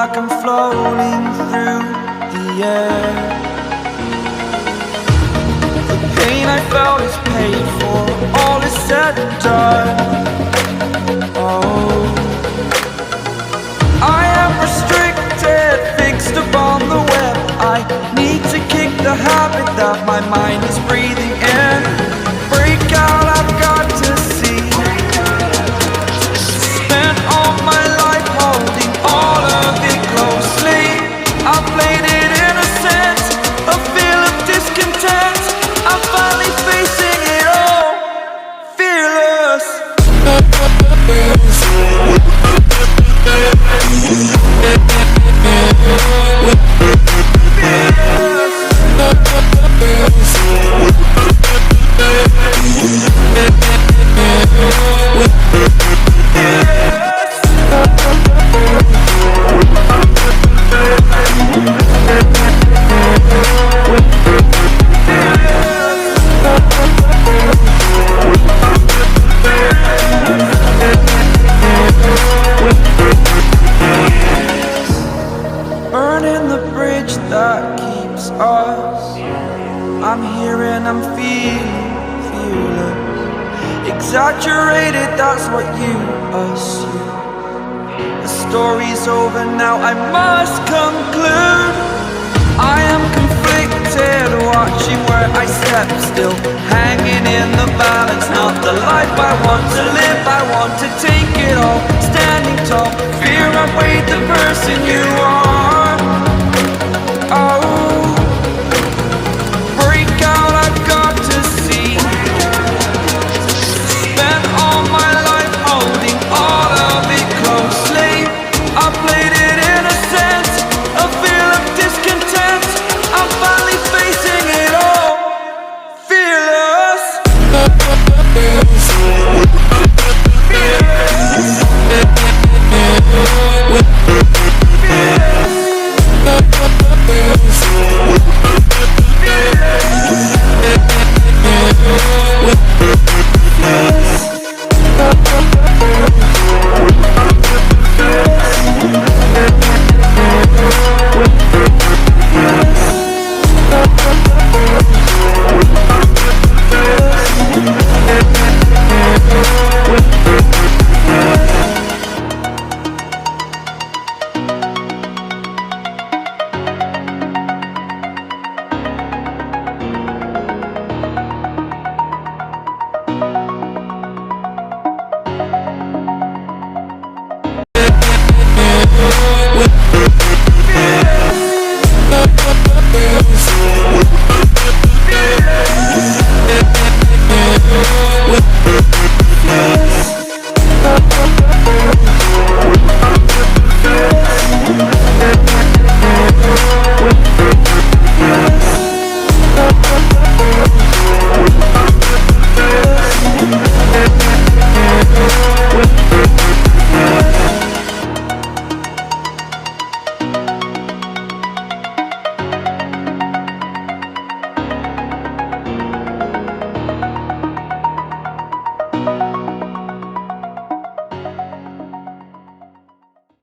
like I'm floating through the air. The pain I felt is paid for, all is said and done. Oh, I am restricted, fixed upon the web. I need to kick the habit that my mind is breathing in. Break out, I've got to see. Spent all my life holding all of it closely. I played it innocent, a feel of discontent. I'm finally facing it all, fearless. Burning the bridge that keeps us. I'm here and I'm feeling fearless. Exaggerated, that's what you assume. The story's over now, I must conclude.